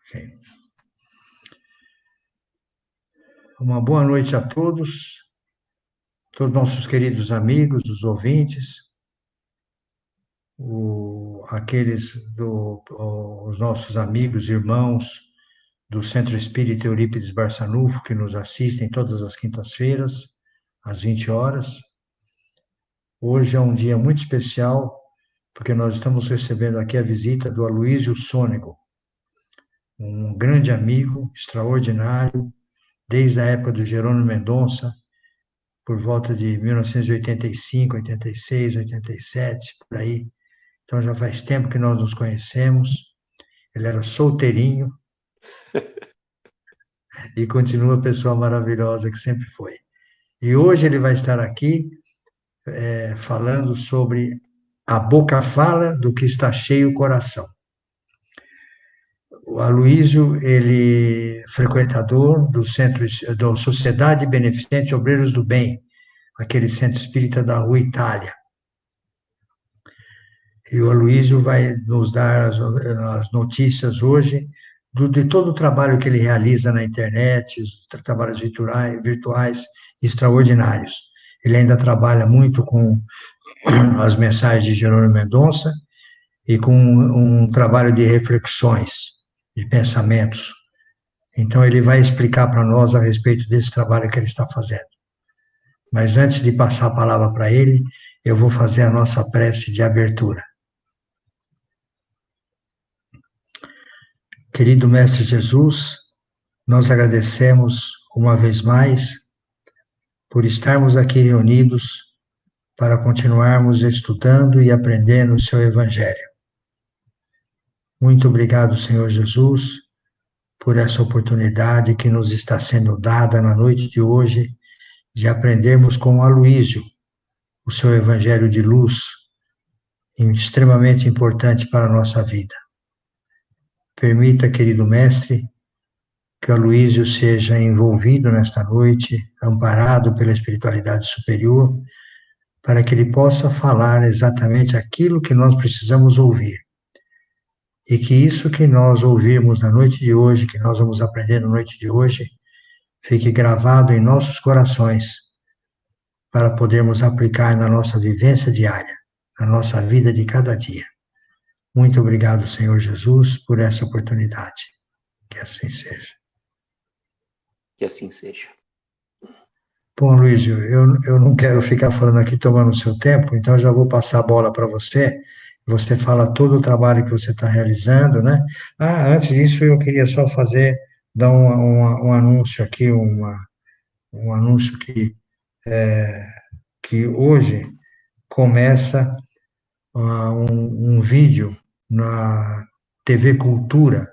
Ok. Uma boa noite a todos nossos queridos amigos, os ouvintes, os nossos amigos, irmãos do Centro Espírita Eurípides Barçanufo, que nos assistem todas as quintas-feiras, às 20 horas. Hoje é um dia muito especial, porque nós estamos recebendo aqui a visita do Aloísio Sônego, um grande amigo, extraordinário, desde a época do Jerônimo Mendonça, por volta de 1985, 86, 87, por aí. Então já faz tempo que nós nos conhecemos. Ele era solteirinho e continua a pessoa maravilhosa que sempre foi. E hoje ele vai estar aqui falando sobre a boca fala do que está cheio o coração. O Aloísio, ele é frequentador do centro da Sociedade Beneficente Obreiros do Bem, aquele centro espírita da Rua Itália. E o Aloísio vai nos dar as notícias hoje de todo o trabalho que ele realiza na internet, os trabalhos virtuais extraordinários. Ele ainda trabalha muito com as mensagens de Jerônimo Mendonça e com um trabalho de reflexões, de pensamentos. Então, ele vai explicar para nós a respeito desse trabalho que ele está fazendo. Mas antes de passar a palavra para ele, eu vou fazer a nossa prece de abertura. Querido Mestre Jesus, nós agradecemos uma vez mais por estarmos aqui reunidos para continuarmos estudando e aprendendo o seu Evangelho. Muito obrigado, Senhor Jesus, por essa oportunidade que nos está sendo dada na noite de hoje de aprendermos com o Aloísio o seu Evangelho de luz, extremamente importante para a nossa vida. Permita, querido Mestre, que o Aloísio seja envolvido nesta noite, amparado pela espiritualidade superior, para que ele possa falar exatamente aquilo que nós precisamos ouvir. E que isso que nós ouvirmos na noite de hoje, que nós vamos aprender na noite de hoje, fique gravado em nossos corações, para podermos aplicar na nossa vivência diária, na nossa vida de cada dia. Muito obrigado, Senhor Jesus, por essa oportunidade. Que assim seja. Que assim seja. Bom, Luísio, eu não quero ficar falando aqui tomando o seu tempo, então eu já vou passar a bola para você. Você fala todo o trabalho que você está realizando, né? Antes disso, eu queria só dar um anúncio aqui, um anúncio que hoje começa um vídeo na TV Cultura,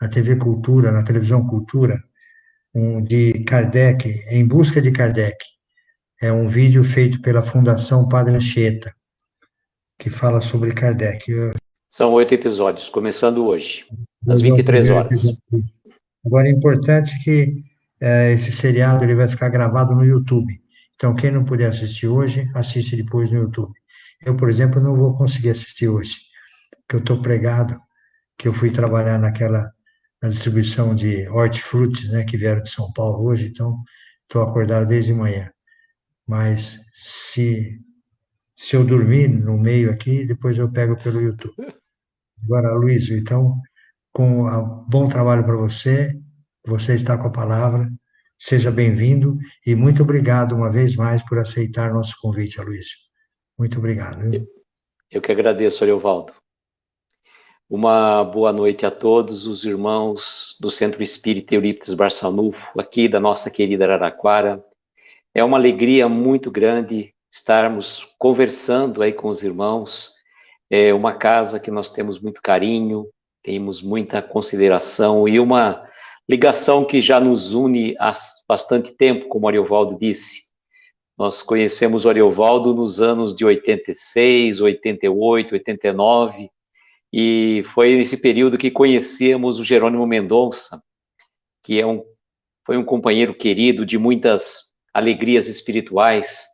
na televisão Cultura, de Kardec, Em Busca de Kardec. É um vídeo feito pela Fundação Padre Anchieta, que fala sobre Kardec. São 8 episódios, começando hoje, às 23 horas. Agora, é importante que esse seriado ele vai ficar gravado no YouTube. Então, quem não puder assistir hoje, assiste depois no YouTube. Eu, por exemplo, não vou conseguir assistir hoje, porque eu estou pregado, que eu fui trabalhar na distribuição de hortifrutis, né, que vieram de São Paulo hoje, então estou acordado desde manhã. Mas se eu dormir no meio aqui, depois eu pego pelo YouTube. Agora, Luiz, então, bom trabalho para você, você está com a palavra, seja bem-vindo e muito obrigado uma vez mais por aceitar nosso convite, Aloísio. Muito obrigado. Viu? Eu que agradeço, Ariovaldo. Uma boa noite a todos os irmãos do Centro Espírita Eurípides Barçanufo, aqui da nossa querida Araraquara. É uma alegria muito grande estarmos conversando aí com os irmãos. É uma casa que nós temos muito carinho, temos muita consideração e uma ligação que já nos une há bastante tempo, como o Ariovaldo disse. Nós conhecemos o Ariovaldo nos anos de 86, 88, 89, e foi nesse período que conhecemos o Jerônimo Mendonça, que foi um companheiro querido de muitas alegrias espirituais.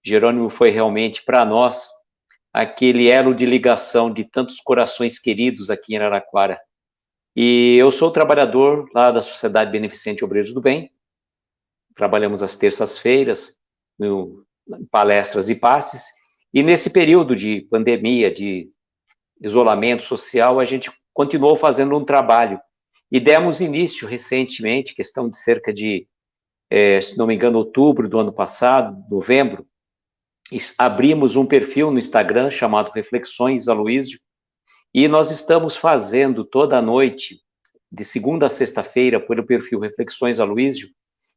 Jerônimo foi realmente, para nós, aquele elo de ligação de tantos corações queridos aqui em Araraquara. E eu sou trabalhador lá da Sociedade Beneficente Obreiros do Bem. Trabalhamos às terças-feiras, em palestras e passes. E nesse período de pandemia, de isolamento social, a gente continuou fazendo um trabalho. E demos início recentemente, questão de cerca de, se não me engano, outubro do ano passado, novembro, abrimos um perfil no Instagram chamado Reflexões Aloísio, e nós estamos fazendo toda a noite, de segunda a sexta-feira, pelo perfil Reflexões Aloísio,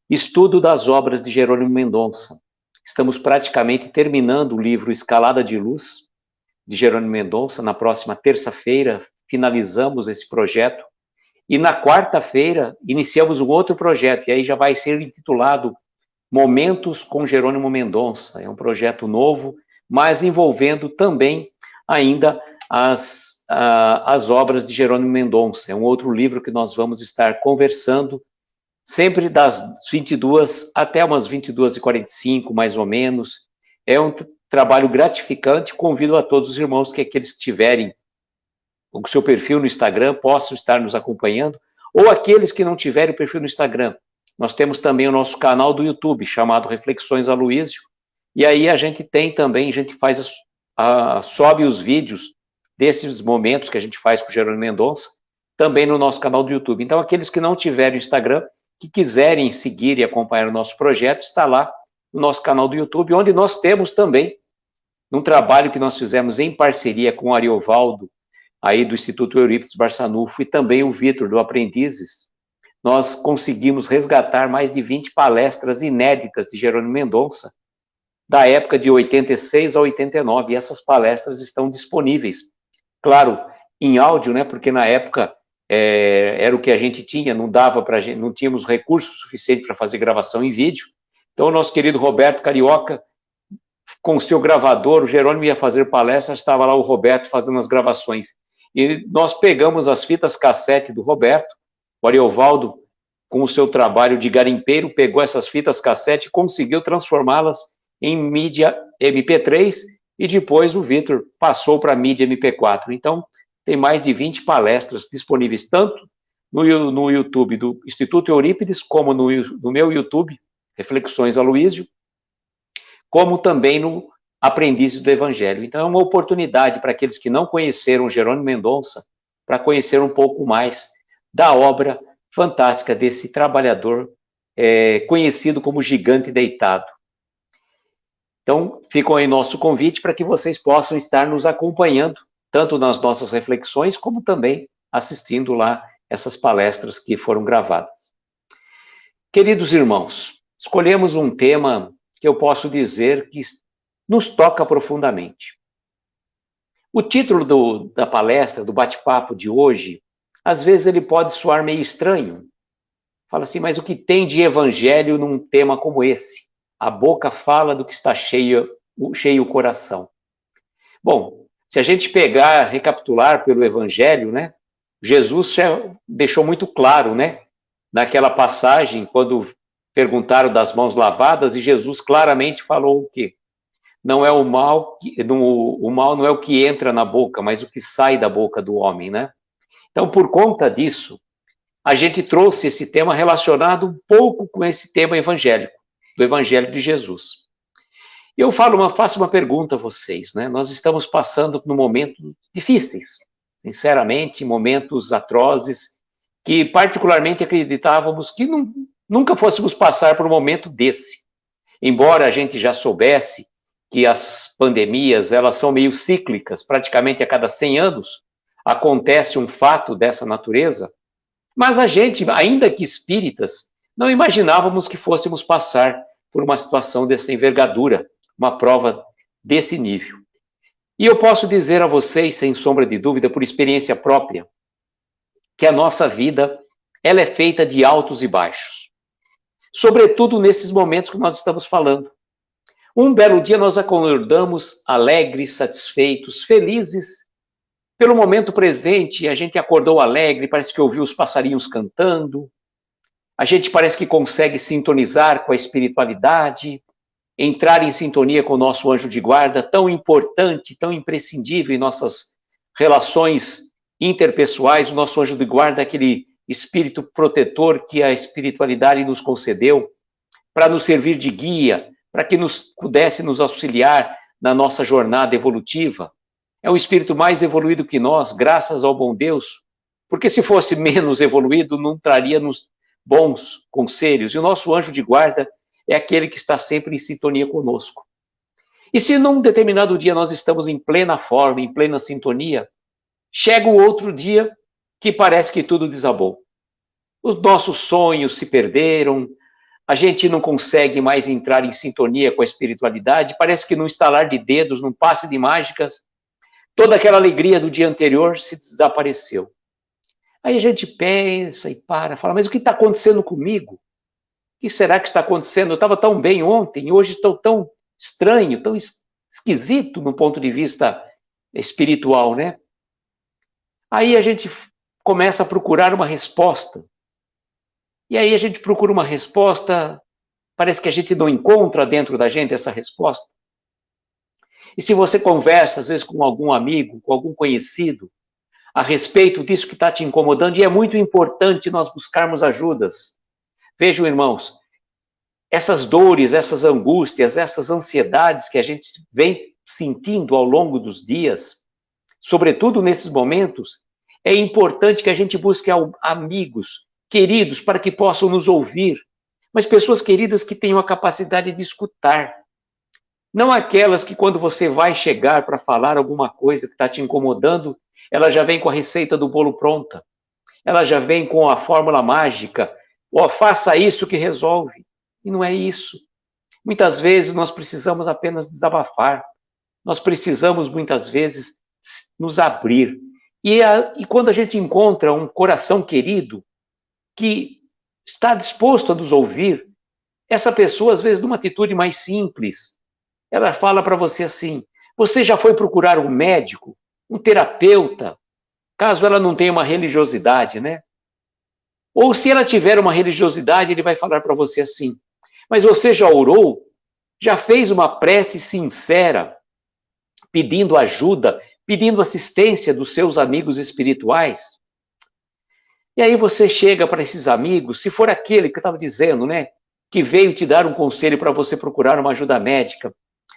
estudo das obras de Jerônimo Mendonça. Estamos praticamente terminando o livro Escalada de Luz, de Jerônimo Mendonça. Na próxima terça-feira, finalizamos esse projeto. E na quarta-feira, iniciamos um outro projeto, e aí já vai ser intitulado Momentos com Jerônimo Mendonça. É um projeto novo, mas envolvendo também ainda as obras de Jerônimo Mendonça. É um outro livro que nós vamos estar conversando, sempre das 22 até umas 22h45, mais ou menos. É um trabalho gratificante. Convido a todos os irmãos que aqueles que tiverem o seu perfil no Instagram possam estar nos acompanhando, ou aqueles que não tiverem o perfil no Instagram. Nós temos também o nosso canal do YouTube, chamado Reflexões Aloísio, e aí a gente tem também, a gente faz sobe os vídeos desses momentos que a gente faz com o Jerônimo Mendonça, também no nosso canal do YouTube. Então, aqueles que não tiverem Instagram, que quiserem seguir e acompanhar o nosso projeto, está lá no nosso canal do YouTube, onde nós temos também, num trabalho que nós fizemos em parceria com o Ariovaldo, aí do Instituto Eurípides Barçanufo, e também o Vitor, do Aprendizes, nós conseguimos resgatar mais de 20 palestras inéditas de Jerônimo Mendonça, da época de 86 a 89, e essas palestras estão disponíveis. Claro, em áudio, né, porque na época era o que a gente tinha, não dava para gente, não tínhamos recursos suficientes para fazer gravação em vídeo. Então, o nosso querido Roberto Carioca, com o seu gravador, o Jerônimo ia fazer palestras, estava lá o Roberto fazendo as gravações. E nós pegamos as fitas cassete do Roberto, o Ariovaldo, com o seu trabalho de garimpeiro, pegou essas fitas cassete e conseguiu transformá-las em mídia MP3, e depois o Vitor passou para a mídia MP4. Então, tem mais de 20 palestras disponíveis, tanto no YouTube do Instituto Eurípides, como no meu YouTube, Reflexões Aloísio, como também no Aprendizes do Evangelho. Então, é uma oportunidade para aqueles que não conheceram Jerônimo Mendonça, para conhecer um pouco mais da obra fantástica desse trabalhador conhecido como Gigante Deitado. Então, fica aí nosso convite para que vocês possam estar nos acompanhando, tanto nas nossas reflexões, como também assistindo lá essas palestras que foram gravadas. Queridos irmãos, escolhemos um tema que eu posso dizer que nos toca profundamente. O título da palestra, do bate-papo de hoje, às vezes ele pode soar meio estranho. Fala assim, mas o que tem de evangelho num tema como esse? A boca fala do que está cheio o coração. Bom, se a gente recapitular pelo evangelho, né? Jesus já deixou muito claro, né? Naquela passagem, quando perguntaram das mãos lavadas, e Jesus claramente falou o quê? Não é o mal não é o que entra na boca, mas o que sai da boca do homem, né? Então, por conta disso, a gente trouxe esse tema relacionado um pouco com esse tema evangélico, do Evangelho de Jesus. Eu faço uma pergunta a vocês, né? Nós estamos passando por momentos difíceis, sinceramente, momentos atrozes, que particularmente acreditávamos que nunca fôssemos passar por um momento desse. Embora a gente já soubesse que as pandemias, elas são meio cíclicas, praticamente a cada 100 anos acontece um fato dessa natureza, mas a gente, ainda que espíritas, não imaginávamos que fôssemos passar por uma situação dessa envergadura, uma prova desse nível. E eu posso dizer a vocês, sem sombra de dúvida, por experiência própria, que a nossa vida, ela é feita de altos e baixos. Sobretudo nesses momentos que nós estamos falando. Um belo dia nós acordamos alegres, satisfeitos, felizes. Pelo momento presente, a gente acordou alegre, parece que ouviu os passarinhos cantando. A gente parece que consegue sintonizar com a espiritualidade, entrar em sintonia com o nosso anjo de guarda, tão importante, tão imprescindível em nossas relações interpessoais, o nosso anjo de guarda, aquele espírito protetor que a espiritualidade nos concedeu, para nos servir de guia, para que pudesse nos auxiliar na nossa jornada evolutiva. É um espírito mais evoluído que nós, graças ao bom Deus, porque se fosse menos evoluído, não traria-nos bons conselhos. E o nosso anjo de guarda é aquele que está sempre em sintonia conosco. E se num determinado dia nós estamos em plena forma, em plena sintonia, chega o outro dia que parece que tudo desabou. Os nossos sonhos se perderam, a gente não consegue mais entrar em sintonia com a espiritualidade, parece que num estalar de dedos, num passe de mágicas, toda aquela alegria do dia anterior se desapareceu. Aí a gente pensa e fala, mas o que está acontecendo comigo? O que será que está acontecendo? Eu estava tão bem ontem, e hoje estou tão estranho, tão esquisito no ponto de vista espiritual, né? Aí a gente começa a procurar uma resposta. E aí a gente procura uma resposta, parece que a gente não encontra dentro da gente essa resposta. E se você conversa, às vezes, com algum amigo, com algum conhecido, a respeito disso que está te incomodando, e é muito importante nós buscarmos ajudas. Vejam, irmãos, essas dores, essas angústias, essas ansiedades que a gente vem sentindo ao longo dos dias, sobretudo nesses momentos, é importante que a gente busque amigos, queridos, para que possam nos ouvir, mas pessoas queridas que tenham a capacidade de escutar. Não aquelas que quando você vai chegar para falar alguma coisa que está te incomodando, ela já vem com a receita do bolo pronta. Ela já vem com a fórmula mágica. Ó, faça isso que resolve. E não é isso. Muitas vezes nós precisamos apenas desabafar. Nós precisamos, muitas vezes, nos abrir. E quando a gente encontra um coração querido que está disposto a nos ouvir, essa pessoa, às vezes, numa atitude mais simples, ela fala para você assim, você já foi procurar um médico, um terapeuta, caso ela não tenha uma religiosidade, né? Ou se ela tiver uma religiosidade, ele vai falar para você assim, mas você já orou? Já fez uma prece sincera, pedindo ajuda, pedindo assistência dos seus amigos espirituais? E aí você chega para esses amigos, se for aquele que eu estava dizendo, né? Que veio te dar um conselho para você procurar uma ajuda médica.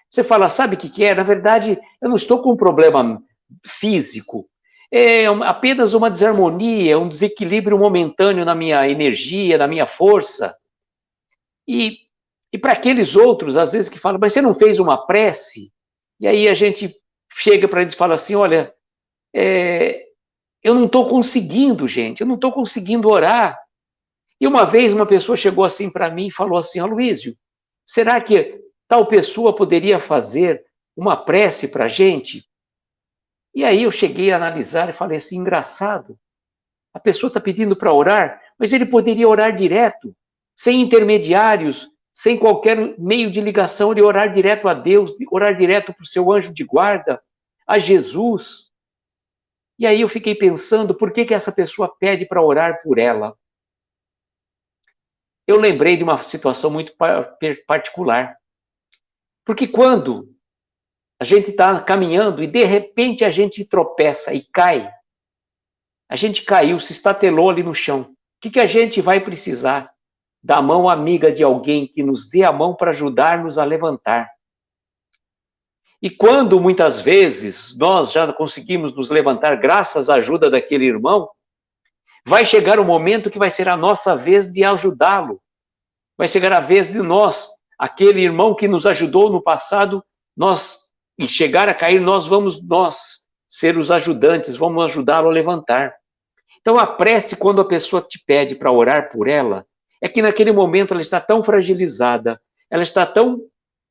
Você fala, sabe o que é? Na verdade, eu não estou com um problema físico. É apenas uma desarmonia, um desequilíbrio momentâneo na minha energia, na minha força. E para aqueles outros, às vezes, que falam, mas você não fez uma prece? E aí a gente chega para eles e fala assim, olha, eu não estou conseguindo, gente, eu não estou conseguindo orar. E uma vez uma pessoa chegou assim para mim e falou assim, Aloísio, será que tal pessoa poderia fazer uma prece para a gente? E aí eu cheguei a analisar e falei assim, engraçado, a pessoa está pedindo para orar, mas ele poderia orar direto, sem intermediários, sem qualquer meio de ligação, ele orar direto a Deus, orar direto para o seu anjo de guarda, a Jesus. E aí eu fiquei pensando, por que essa pessoa pede para orar por ela? Eu lembrei de uma situação muito particular. Porque quando a gente está caminhando e de repente a gente tropeça e cai, a gente caiu, se estatelou ali no chão. O que a gente vai precisar? Da mão amiga de alguém que nos dê a mão para ajudar-nos a levantar. E quando muitas vezes nós já conseguimos nos levantar graças à ajuda daquele irmão, vai chegar o momento que vai ser a nossa vez de ajudá-lo. Vai chegar a vez de nós, aquele irmão que nos ajudou no passado, e chegar a cair, nós ser os ajudantes, vamos ajudá-lo a levantar. Então a prece, quando a pessoa te pede para orar por ela, é que naquele momento ela está tão fragilizada, ela está tão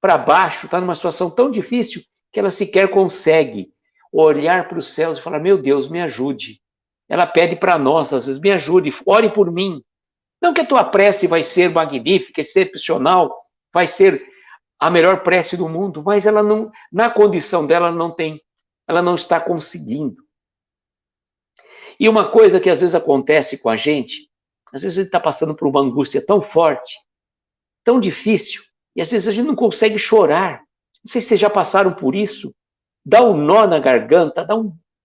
para baixo, está numa situação tão difícil, que ela sequer consegue olhar para os céus e falar, meu Deus, me ajude. Ela pede para nós, às vezes, me ajude, ore por mim. Não que a tua prece vai ser magnífica, excepcional, vai ser a melhor prece do mundo, mas ela não, na condição dela, ela não está conseguindo. E uma coisa que às vezes acontece com a gente, às vezes a gente está passando por uma angústia tão forte, tão difícil, e às vezes a gente não consegue chorar. Não sei se vocês já passaram por isso. Dá um nó na garganta, dá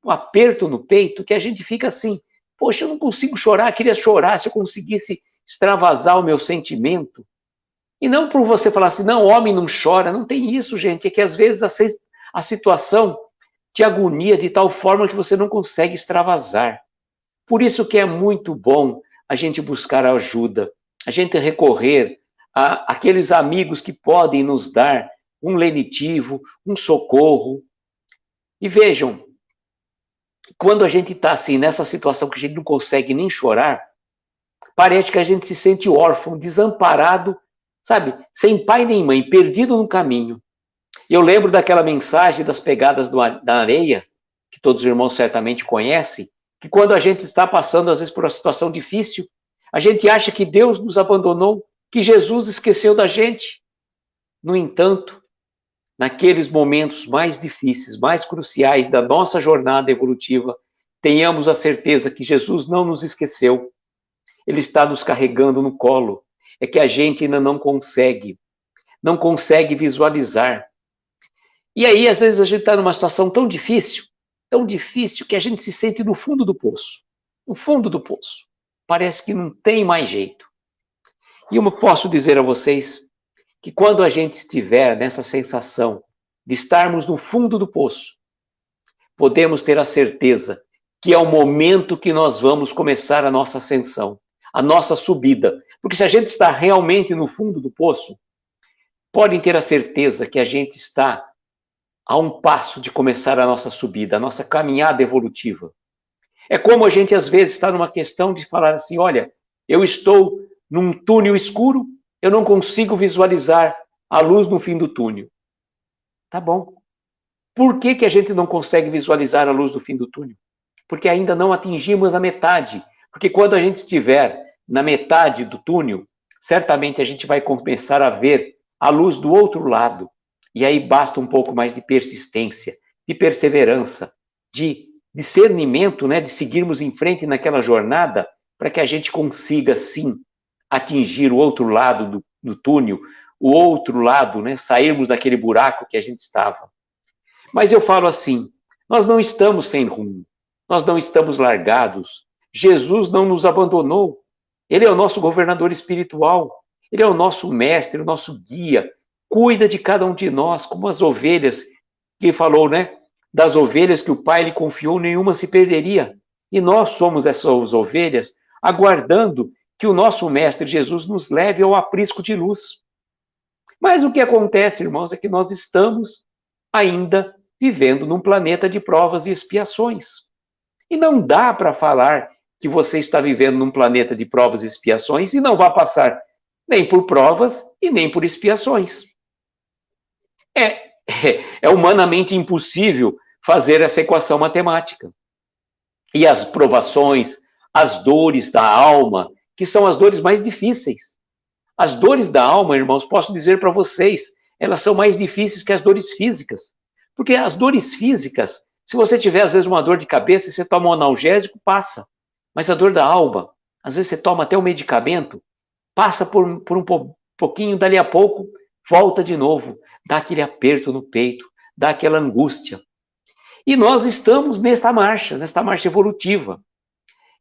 um aperto no peito, que a gente fica assim, poxa, eu não consigo chorar, queria chorar se eu conseguisse extravasar o meu sentimento. E não por você falar assim, não, homem não chora, não tem isso, gente, é que às vezes a situação te agonia de tal forma que você não consegue extravasar. Por isso que é muito bom a gente buscar ajuda, a gente recorrer àqueles amigos que podem nos dar um lenitivo, um socorro. E vejam, quando a gente está assim, nessa situação que a gente não consegue nem chorar, parece que a gente se sente órfão, desamparado, sabe? Sem pai nem mãe, perdido no caminho. Eu lembro daquela mensagem das pegadas da areia, que todos os irmãos certamente conhecem, que quando a gente está passando, às vezes, por uma situação difícil, a gente acha que Deus nos abandonou, que Jesus esqueceu da gente. No entanto, naqueles momentos mais difíceis, mais cruciais da nossa jornada evolutiva, tenhamos a certeza que Jesus não nos esqueceu. Ele está nos carregando no colo. É que a gente ainda não consegue visualizar. E aí, às vezes, a gente está numa situação tão difícil, que a gente se sente no fundo do poço. No fundo do poço. Parece que não tem mais jeito. E eu posso dizer a vocês que quando a gente estiver nessa sensação de estarmos no fundo do poço, podemos ter a certeza que é o momento que nós vamos começar a nossa ascensão, a nossa subida. Porque se a gente está realmente no fundo do poço, podem ter a certeza que a gente está a um passo de começar a nossa subida, a nossa caminhada evolutiva. É como a gente às vezes está numa questão de falar assim, olha, eu estou num túnel escuro, eu não consigo visualizar a luz no fim do túnel. Tá bom. Por que a gente não consegue visualizar a luz do fim do túnel? Porque ainda não atingimos a metade. Porque quando a gente estiver na metade do túnel, certamente a gente vai começar a ver a luz do outro lado. E aí basta um pouco mais de persistência, de perseverança, de discernimento, né, de seguirmos em frente naquela jornada para que a gente consiga, sim, atingir o outro lado do túnel, o outro lado, né, sairmos daquele buraco que a gente estava. Mas eu falo assim, nós não estamos sem rumo, nós não estamos largados, Jesus não nos abandonou, Ele é o nosso governador espiritual, Ele é o nosso mestre, o nosso guia, cuida de cada um de nós, como as ovelhas, que falou, né? Das ovelhas que o Pai lhe confiou, nenhuma se perderia. E nós somos essas ovelhas, aguardando que o nosso Mestre Jesus nos leve ao aprisco de luz. Mas o que acontece, irmãos, é que nós estamos ainda vivendo num planeta de provas e expiações. E não dá para falar que você está vivendo num planeta de provas e expiações e não vai passar nem por provas e nem por expiações. É humanamente impossível fazer essa equação matemática. E as provações, as dores da alma, que são as dores mais difíceis. As dores da alma, irmãos, posso dizer para vocês, elas são mais difíceis que as dores físicas. Porque as dores físicas, se você tiver, às vezes, uma dor de cabeça, você toma um analgésico, passa. Mas a dor da alma, às vezes você toma até um medicamento, passa por um pouquinho, dali a pouco, volta de novo, dá aquele aperto no peito, dá aquela angústia. E nós estamos nesta marcha evolutiva.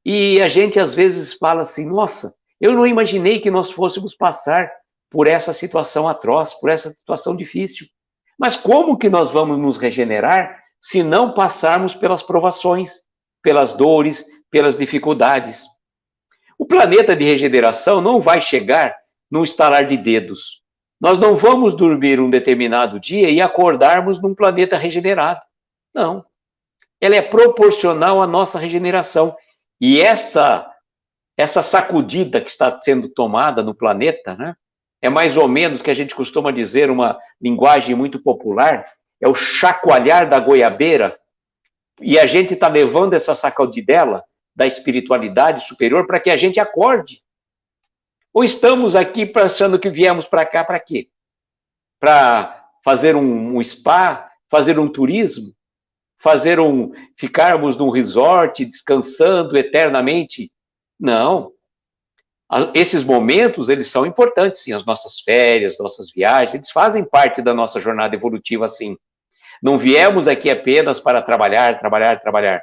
E a gente às vezes fala assim, nossa, eu não imaginei que nós fôssemos passar por essa situação atroz, por essa situação difícil. Mas como que nós vamos nos regenerar se não passarmos pelas provações, pelas dores, pelas dificuldades? O planeta de regeneração não vai chegar num estalar de dedos. Nós não vamos dormir um determinado dia e acordarmos num planeta regenerado. Não. Ela é proporcional à nossa regeneração. E essa sacudida que está sendo tomada no planeta, né, é mais ou menos que a gente costuma dizer, uma linguagem muito popular, é o chacoalhar da goiabeira, e a gente está levando essa sacudidela da espiritualidade superior para que a gente acorde. Ou estamos aqui pensando que viemos para cá para quê? Para fazer um spa, fazer um turismo, ficarmos num resort descansando eternamente? Não. Esses momentos, eles são importantes, sim, as nossas férias, nossas viagens, eles fazem parte da nossa jornada evolutiva, sim. Não viemos aqui apenas para trabalhar, trabalhar, trabalhar.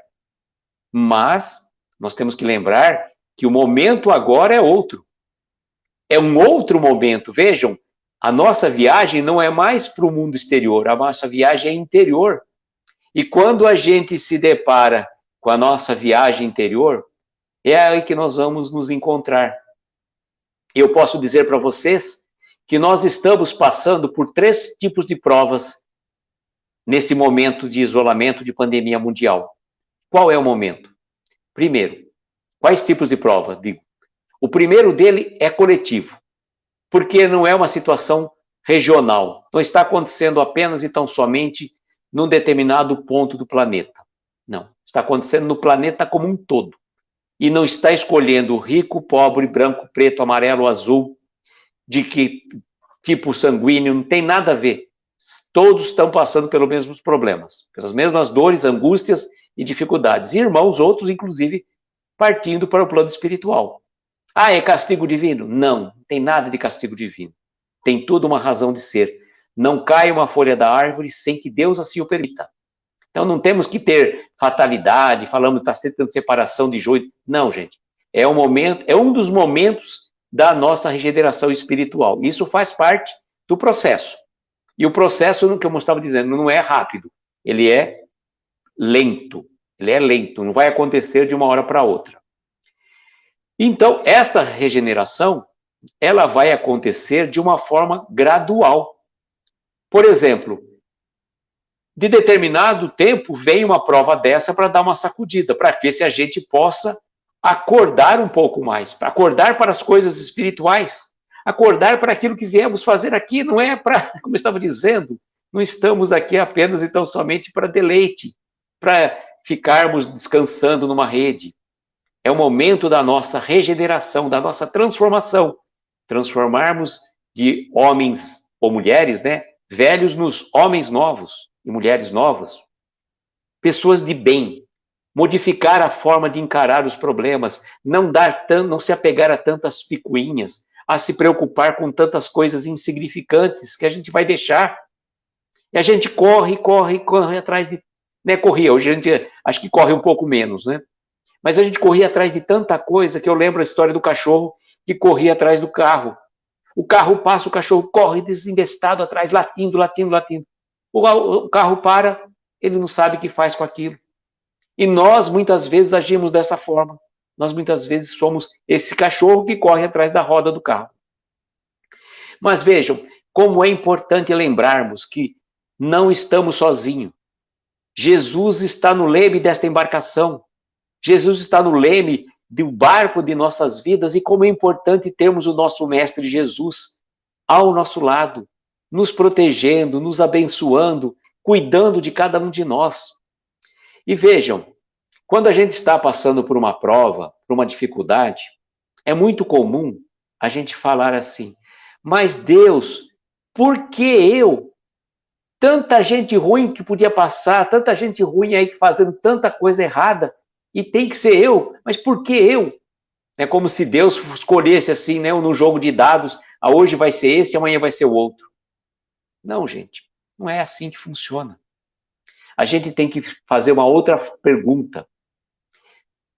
Mas nós temos que lembrar que o momento agora é outro. É um outro momento. Vejam, a nossa viagem não é mais para o mundo exterior, a nossa viagem é interior. E quando a gente se depara com a nossa viagem interior, é aí que nós vamos nos encontrar. Eu posso dizer para vocês que nós estamos passando por 3 tipos de provas nesse momento de isolamento de pandemia mundial. Qual é o momento? Primeiro, quais tipos de prova? Digo, o primeiro dele é coletivo, porque não é uma situação regional, não está acontecendo apenas e tão somente num determinado ponto do planeta. Não, está acontecendo no planeta como um todo. E não está escolhendo rico, pobre, branco, preto, amarelo, azul, de que tipo sanguíneo, não tem nada a ver. Todos estão passando pelos mesmos problemas, pelas mesmas dores, angústias e dificuldades. E irmãos, outros, inclusive, partindo para o plano espiritual. Ah, é castigo divino? Não tem nada de castigo divino. Tem tudo uma razão de ser. Não cai uma folha da árvore sem que Deus assim o permita. Então não temos que ter fatalidade, falamos que está tendo separação de joio. Não, gente. É um dos momentos da nossa regeneração espiritual. Isso faz parte do processo. E o processo, que eu estava dizendo, não é rápido. Ele é lento. Ele é lento. Não vai acontecer de uma hora para outra. Então, esta regeneração, ela vai acontecer de uma forma gradual. Por exemplo, de determinado tempo vem uma prova dessa para dar uma sacudida, para ver se a gente possa acordar um pouco mais, para acordar para as coisas espirituais, acordar para aquilo que viemos fazer aqui, não é para, como eu estava dizendo, não estamos aqui apenas então somente para deleite, para ficarmos descansando numa rede. É o momento da nossa regeneração, da nossa transformação, transformarmos de homens ou mulheres, né, velhos nos homens novos e mulheres novas, pessoas de bem, modificar a forma de encarar os problemas, não se apegar a tantas picuinhas, a se preocupar com tantas coisas insignificantes que a gente vai deixar. E a gente corre atrás de, né, corria, hoje a gente acho que corre um pouco menos, né? Mas a gente corria atrás de tanta coisa que eu lembro a história do cachorro que corria atrás do carro. O carro passa, o cachorro corre desinvestado atrás, latindo, latindo, latindo. O carro para, ele não sabe o que faz com aquilo. E nós, muitas vezes, agimos dessa forma. Nós, muitas vezes, somos esse cachorro que corre atrás da roda do carro. Mas vejam, como é importante lembrarmos que não estamos sozinhos. Jesus está no leme desta embarcação. Jesus está no leme do barco de nossas vidas e como é importante termos o nosso Mestre Jesus ao nosso lado, nos protegendo, nos abençoando, cuidando de cada um de nós. E vejam, quando a gente está passando por uma prova, por uma dificuldade, é muito comum a gente falar assim, mas Deus, por que eu? Tanta gente ruim que podia passar, tanta gente ruim aí fazendo tanta coisa errada, e tem que ser eu, mas por que eu? É como se Deus escolhesse assim, né, no jogo de dados, hoje vai ser esse, amanhã vai ser o outro. Não, gente, não é assim que funciona. A gente tem que fazer uma outra pergunta.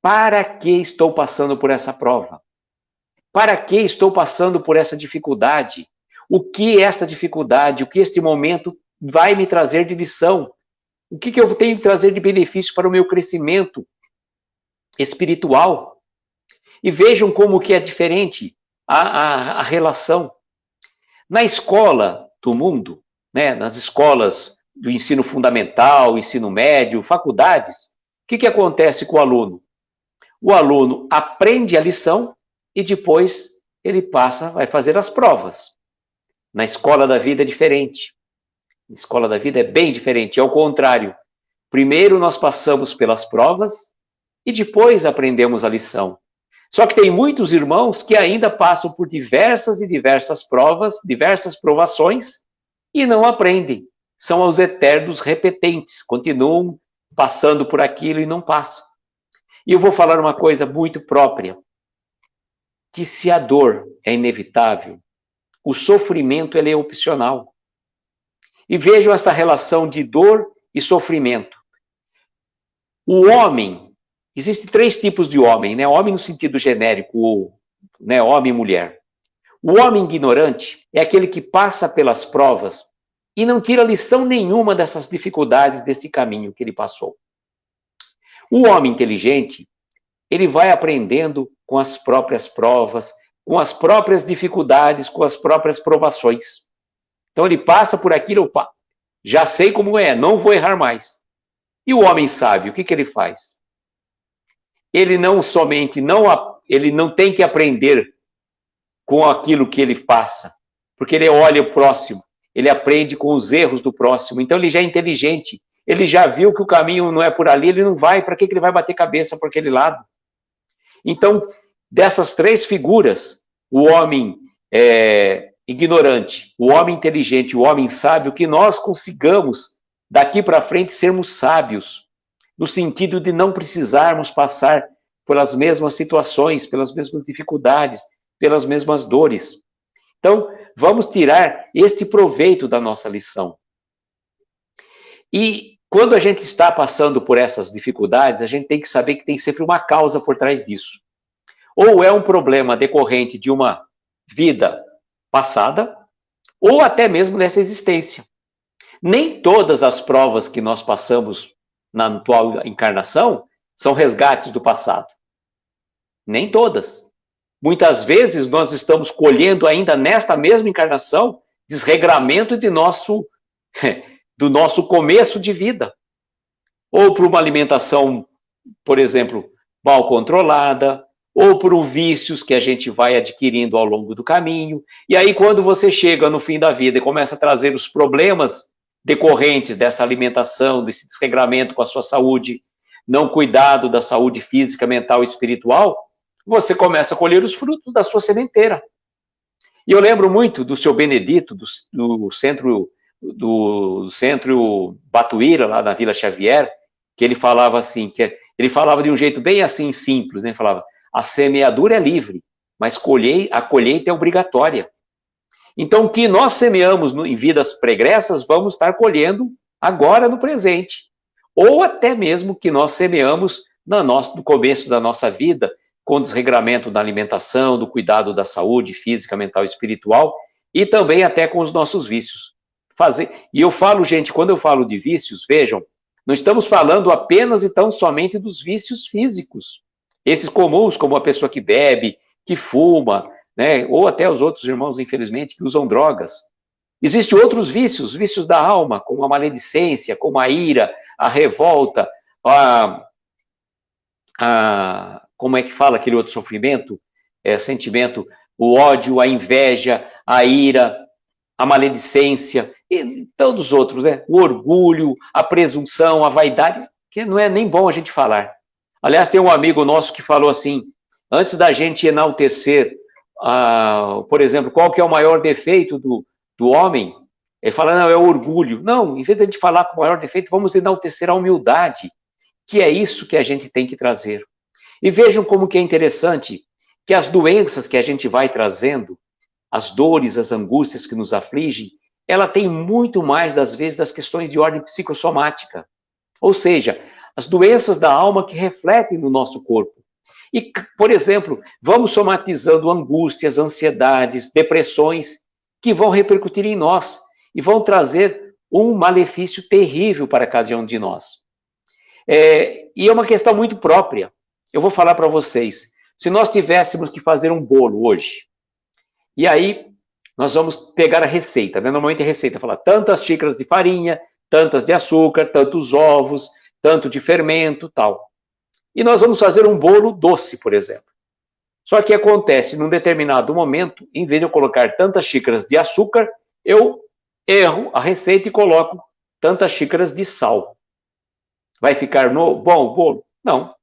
Para que estou passando por essa prova? Para que estou passando por essa dificuldade? O que esta dificuldade, o que este momento vai me trazer de lição? O que eu tenho que trazer de benefício para o meu crescimento espiritual? E vejam como que é diferente a relação. Na escola do mundo, né, nas escolas do ensino fundamental, ensino médio, faculdades, o que acontece com o aluno? O aluno aprende a lição e depois ele vai fazer as provas. Na escola da vida é diferente. Na escola da vida é bem diferente, é o contrário. Primeiro nós passamos pelas provas e depois aprendemos a lição. Só que tem muitos irmãos que ainda passam por diversas e diversas provas, diversas provações, e não aprendem. São os eternos repetentes, continuam passando por aquilo e não passam. E eu vou falar uma coisa muito própria, que se a dor é inevitável, o sofrimento ele é opcional. e vejam essa relação de dor e sofrimento. O homem, existem 3 tipos de homem, né? Homem no sentido genérico, né? Homem e mulher. O homem ignorante é aquele que passa pelas provas e não tira lição nenhuma dessas dificuldades desse caminho que ele passou. O homem inteligente, ele vai aprendendo com as próprias provas, com as próprias dificuldades, com as próprias provações. Então ele passa por aquilo, opa, já sei como é, não vou errar mais. E o homem sábio, o que ele faz? Ele não somente ele não tem que aprender com aquilo que ele passa, porque ele olha o próximo, ele aprende com os erros do próximo, então ele já é inteligente, ele já viu que o caminho não é por ali, ele não vai, para que ele vai bater cabeça por aquele lado? Então, dessas 3 figuras, o homem ignorante, o homem inteligente, o homem sábio, que nós consigamos, daqui para frente, sermos sábios, no sentido de não precisarmos passar pelas mesmas situações, pelas mesmas dificuldades, pelas mesmas dores. Então, vamos tirar este proveito da nossa lição. E quando a gente está passando por essas dificuldades, a gente tem que saber que tem sempre uma causa por trás disso. Ou é um problema decorrente de uma vida passada, ou até mesmo dessa existência. Nem todas as provas que nós passamos na atual encarnação são resgates do passado. Nem todas. Muitas vezes nós estamos colhendo ainda nesta mesma encarnação desregramento do nosso começo de vida. Ou por uma alimentação, por exemplo, mal controlada, ou por vícios que a gente vai adquirindo ao longo do caminho. E aí, quando você chega no fim da vida e começa a trazer os problemas decorrentes dessa alimentação, desse desregramento com a sua saúde, não cuidado da saúde física, mental e espiritual, você começa a colher os frutos da sua sementeira. E eu lembro muito do seu Benedito, do centro Batuíra, lá na Vila Xavier, que ele falava assim, ele falava de um jeito bem assim simples, né? Ele falava: a semeadura é livre, mas a colheita é obrigatória. Então, o que nós semeamos em vidas pregressas, vamos estar colhendo agora no presente. Ou até mesmo que nós semeamos no começo da nossa vida, com desregramento da alimentação, do cuidado da saúde física, mental e espiritual, e também até com os nossos vícios. E eu falo, gente, quando eu falo de vícios, vejam, não estamos falando apenas e tão somente dos vícios físicos. Esses comuns, como a pessoa que bebe, que fuma, né? Ou até os outros irmãos, infelizmente, que usam drogas. Existem outros vícios da alma, como a maledicência, como a ira, a revolta, como é que fala aquele outro sofrimento? Sentimento, o ódio, a inveja, a ira, a maledicência, e todos os outros, né? O orgulho, a presunção, a vaidade, que não é nem bom a gente falar. Aliás, tem um amigo nosso que falou assim, antes da gente enaltecer, por exemplo, qual que é o maior defeito do homem, ele fala, não, é o orgulho. Não, em vez de a gente falar com o maior defeito, vamos enaltecer a humildade, que é isso que a gente tem que trazer. E vejam como que é interessante que as doenças que a gente vai trazendo, as dores, as angústias que nos afligem, ela tem muito mais, das vezes, das questões de ordem psicossomática. Ou seja, as doenças da alma que refletem no nosso corpo. E, por exemplo, vamos somatizando angústias, ansiedades, depressões, que vão repercutir em nós e vão trazer um malefício terrível para cada um de nós. E é uma questão muito própria. Eu vou falar para vocês, se nós tivéssemos que fazer um bolo hoje, e aí nós vamos pegar a receita, né? Normalmente a receita fala tantas xícaras de farinha, tantas de açúcar, tantos ovos, tanto de fermento, tal. E nós vamos fazer um bolo doce, por exemplo. Só que acontece, num determinado momento, em vez de eu colocar tantas xícaras de açúcar, eu erro a receita e coloco tantas xícaras de sal. Vai ficar bom o bolo? Não.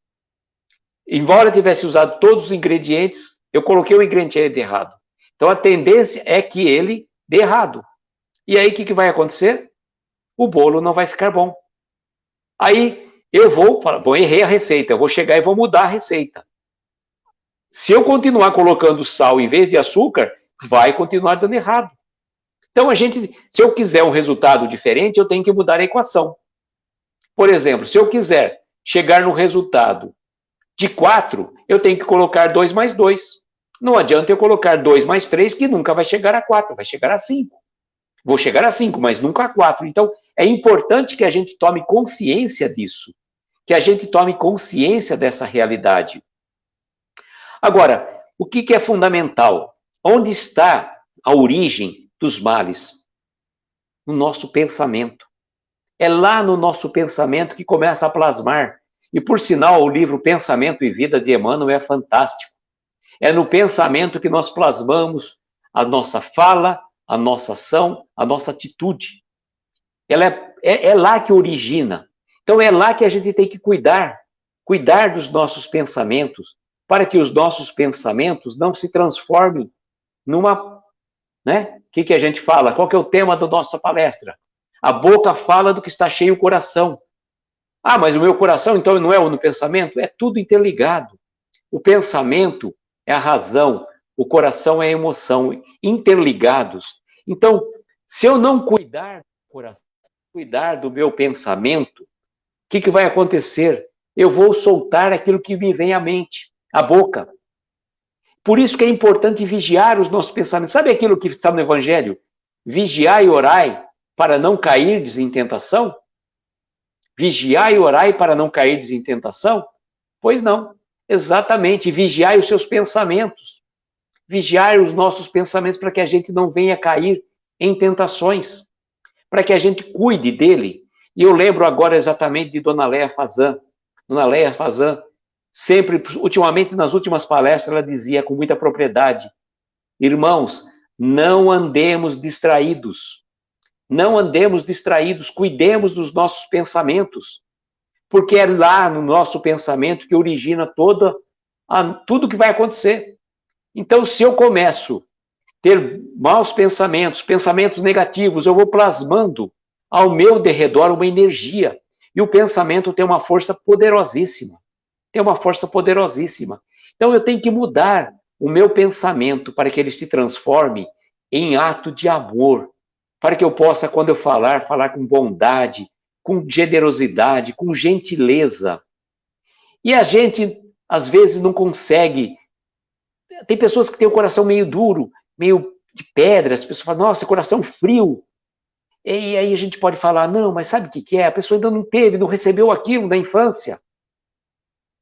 Embora eu tivesse usado todos os ingredientes, eu coloquei o ingrediente errado. Então, a tendência é que ele dê errado. E aí, o que vai acontecer? O bolo não vai ficar bom. Aí, eu vou falar, bom, errei a receita, eu vou chegar e vou mudar a receita. Se eu continuar colocando sal em vez de açúcar, vai continuar dando errado. Então, se eu quiser um resultado diferente, eu tenho que mudar a equação. Por exemplo, se eu quiser chegar no resultado de 4, eu tenho que colocar 2 mais 2. Não adianta eu colocar 2 mais 3, que nunca vai chegar a 4, vai chegar a 5. Vou chegar a 5, mas nunca a 4. Então, é importante que a gente tome consciência disso, que a gente tome consciência dessa realidade. Agora, o que é fundamental? Onde está a origem dos males? No nosso pensamento. É lá no nosso pensamento que começa a plasmar. E, por sinal, o livro Pensamento e Vida de Emmanuel é fantástico. É no pensamento que nós plasmamos a nossa fala, a nossa ação, a nossa atitude. Ela é lá que origina. Então, é lá que a gente tem que cuidar dos nossos pensamentos, para que os nossos pensamentos não se transformem numa... né? O que a gente fala? Qual que é o tema da nossa palestra? A boca fala do que está cheio o coração. Ah, mas o meu coração, então, não é no pensamento? É tudo interligado. O pensamento é a razão, o coração é a emoção, interligados. Então, se eu não cuidar do coração, cuidar do meu pensamento, o que vai acontecer? Eu vou soltar aquilo que me vem à mente, à boca. Por isso que é importante vigiar os nossos pensamentos. Sabe aquilo que está no Evangelho? Vigiai e orai para não cairdes em tentação? Vigiai e orai para não cairdes em tentação? Pois não. Exatamente. Vigiai os seus pensamentos. Vigiar os nossos pensamentos para que a gente não venha cair em tentações. Para que a gente cuide dele. E eu lembro agora exatamente de Dona Léa Fazan. Dona Léa Fazan, sempre, ultimamente, nas últimas palestras, ela dizia com muita propriedade: irmãos, não andemos distraídos. Não andemos distraídos, cuidemos dos nossos pensamentos. Porque é lá no nosso pensamento que origina tudo que vai acontecer. Então, se eu começo a ter maus pensamentos, pensamentos negativos, eu vou plasmando ao meu derredor uma energia. E o pensamento tem uma força poderosíssima. Tem uma força poderosíssima. Então, eu tenho que mudar o meu pensamento para que ele se transforme em ato de amor. Para que eu possa, quando eu falar com bondade, com generosidade, com gentileza. E a gente, às vezes, não consegue. Tem pessoas que têm o coração meio duro, meio de pedra. As pessoas falam, nossa, coração frio. E aí a gente pode falar, não, mas sabe o que é? A pessoa ainda não teve, não recebeu aquilo na infância.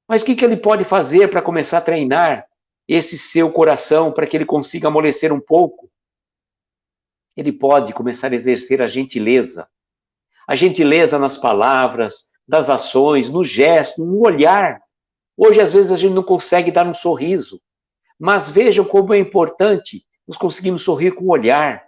Mas o que ele pode fazer para começar a treinar esse seu coração para que ele consiga amolecer um pouco? Ele pode começar a exercer a gentileza. A gentileza nas palavras, nas ações, no gesto, no olhar. Hoje, às vezes, a gente não consegue dar um sorriso. Mas vejam como é importante nós conseguimos sorrir com o olhar,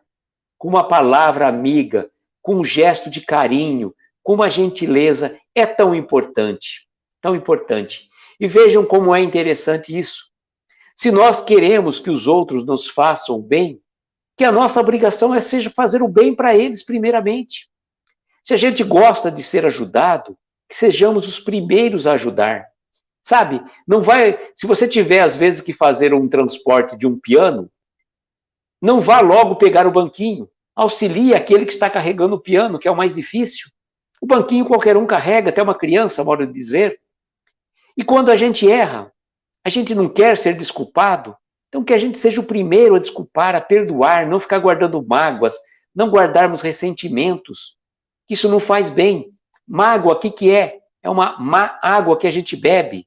com uma palavra amiga, com um gesto de carinho, com uma gentileza. É tão importante, tão importante. E vejam como é interessante isso. Se nós queremos que os outros nos façam o bem, que a nossa obrigação seja fazer o bem para eles primeiramente. Se a gente gosta de ser ajudado, que sejamos os primeiros a ajudar. Sabe? Não vai, se você tiver às vezes que fazer um transporte de um piano, não vá logo pegar o banquinho. Auxilie aquele que está carregando o piano, que é o mais difícil. O banquinho qualquer um carrega, até uma criança, modo de dizer. E quando a gente erra, a gente não quer ser desculpado, então que a gente seja o primeiro a desculpar, a perdoar, não ficar guardando mágoas, não guardarmos ressentimentos. Isso não faz bem. Mágoa, o que é? É uma má água que a gente bebe.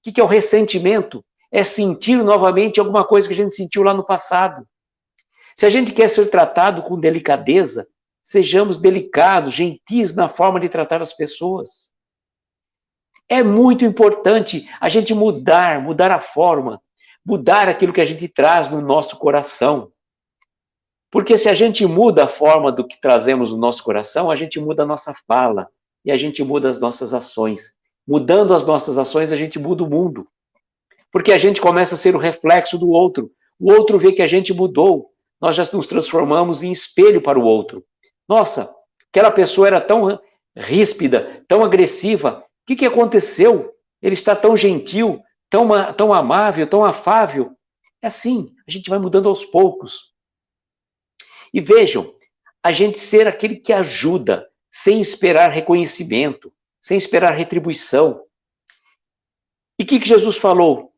O que é o ressentimento? É sentir novamente alguma coisa que a gente sentiu lá no passado. Se a gente quer ser tratado com delicadeza, sejamos delicados, gentis na forma de tratar as pessoas. É muito importante a gente mudar a forma, mudar aquilo que a gente traz no nosso coração. Porque se a gente muda a forma do que trazemos no nosso coração, a gente muda a nossa fala e a gente muda as nossas ações. Mudando as nossas ações, a gente muda o mundo. Porque a gente começa a ser o reflexo do outro. O outro vê que a gente mudou. Nós já nos transformamos em espelho para o outro. Nossa, aquela pessoa era tão ríspida, tão agressiva. O que aconteceu? Ele está tão gentil, tão amável, tão afável. É assim, a gente vai mudando aos poucos. E vejam, a gente ser aquele que ajuda, sem esperar reconhecimento, sem esperar retribuição. E o que Jesus falou?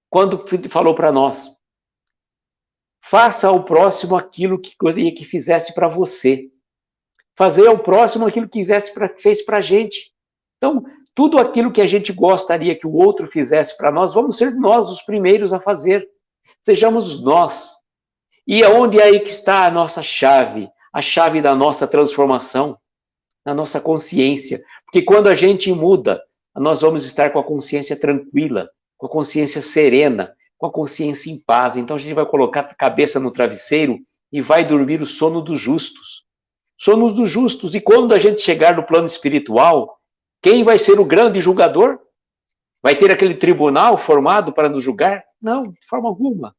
Quando falou para nós? Faça ao próximo aquilo que gostaria que fizesse para você. Fazer ao próximo aquilo que fez para a gente. Então, tudo aquilo que a gente gostaria que o outro fizesse para nós, vamos ser nós os primeiros a fazer. Sejamos nós. E aonde é aí que está a nossa chave? A chave da nossa transformação, na nossa consciência. Porque quando a gente muda, nós vamos estar com a consciência tranquila, com a consciência serena, com a consciência em paz. Então a gente vai colocar a cabeça no travesseiro e vai dormir o sono dos justos. Sono dos justos. E quando a gente chegar no plano espiritual, quem vai ser o grande julgador? Vai ter aquele tribunal formado para nos julgar? Não, de forma alguma.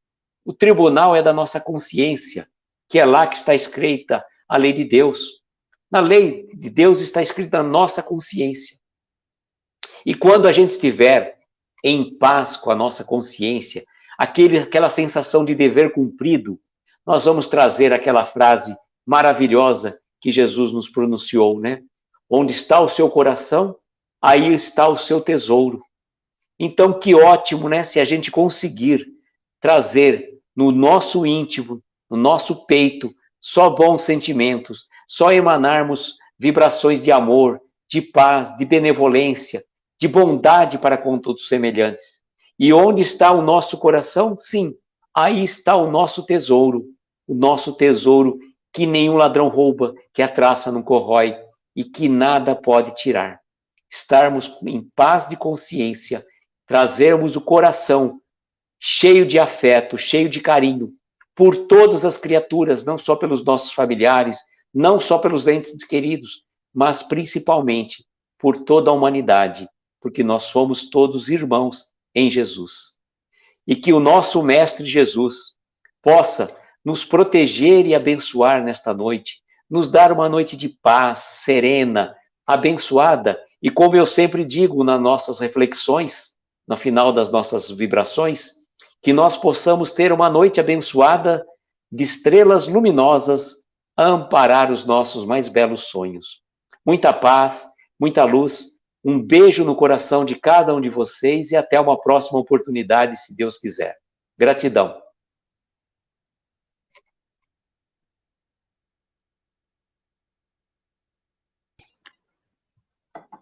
O tribunal é da nossa consciência, que é lá que está escrita a lei de Deus. Na lei de Deus está escrita a nossa consciência. E quando a gente estiver em paz com a nossa consciência, aquela sensação de dever cumprido, nós vamos trazer aquela frase maravilhosa que Jesus nos pronunciou, né? Onde está o seu coração, aí está o seu tesouro. Então, que ótimo, né? Se a gente conseguir trazer no nosso íntimo, no nosso peito, só bons sentimentos, só emanarmos vibrações de amor, de paz, de benevolência, de bondade para com todos os semelhantes. E onde está o nosso coração? Sim, aí está o nosso tesouro que nenhum ladrão rouba, que a traça não corrói e que nada pode tirar. Estarmos em paz de consciência, trazermos o coração cheio de afeto, cheio de carinho, por todas as criaturas, não só pelos nossos familiares, não só pelos entes queridos, mas principalmente por toda a humanidade, porque nós somos todos irmãos em Jesus. E que o nosso Mestre Jesus possa nos proteger e abençoar nesta noite, nos dar uma noite de paz, serena, abençoada, e como eu sempre digo nas nossas reflexões, no final das nossas vibrações, que nós possamos ter uma noite abençoada de estrelas luminosas a amparar os nossos mais belos sonhos. Muita paz, muita luz, um beijo no coração de cada um de vocês e até uma próxima oportunidade, se Deus quiser. Gratidão.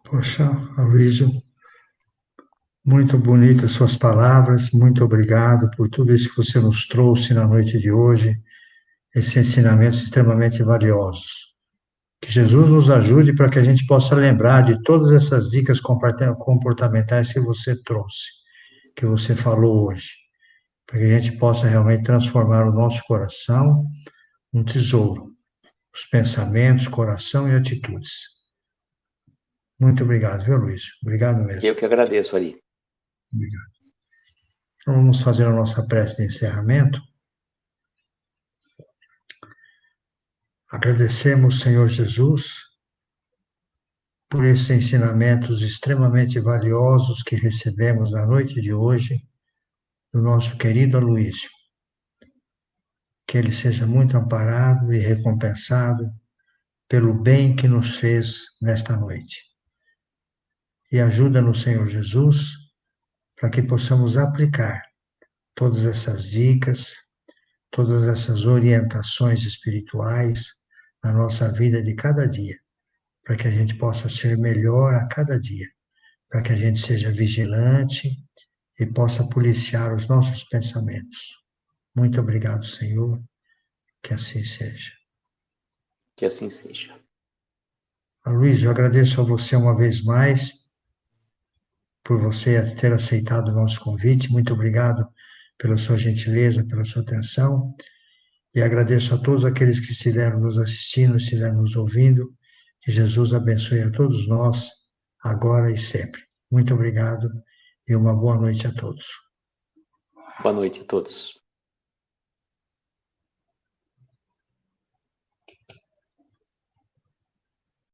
Poxa, Aloysio, muito bonitas suas palavras, muito obrigado por tudo isso que você nos trouxe na noite de hoje, esses ensinamentos extremamente valiosos. Que Jesus nos ajude para que a gente possa lembrar de todas essas dicas comportamentais que você trouxe, que você falou hoje, para que a gente possa realmente transformar o nosso coração num tesouro, os pensamentos, coração e atitudes. Muito obrigado, viu, Luiz? Obrigado mesmo. Eu que agradeço, Ari. Obrigado. Então, vamos fazer a nossa prece de encerramento. Agradecemos, Senhor Jesus, por esses ensinamentos extremamente valiosos que recebemos na noite de hoje do nosso querido Aloysio. Que ele seja muito amparado e recompensado pelo bem que nos fez nesta noite. E ajuda-nos, Senhor Jesus, para que possamos aplicar todas essas dicas, todas essas orientações espirituais na nossa vida de cada dia, para que a gente possa ser melhor a cada dia, para que a gente seja vigilante e possa policiar os nossos pensamentos. Muito obrigado, Senhor, que assim seja. Que assim seja. Aloysio, eu agradeço a você uma vez mais por você ter aceitado o nosso convite. Muito obrigado pela sua gentileza, pela sua atenção. E agradeço a todos aqueles que estiveram nos assistindo, estiveram nos ouvindo. Que Jesus abençoe a todos nós, agora e sempre. Muito obrigado e uma boa noite a todos. Boa noite a todos.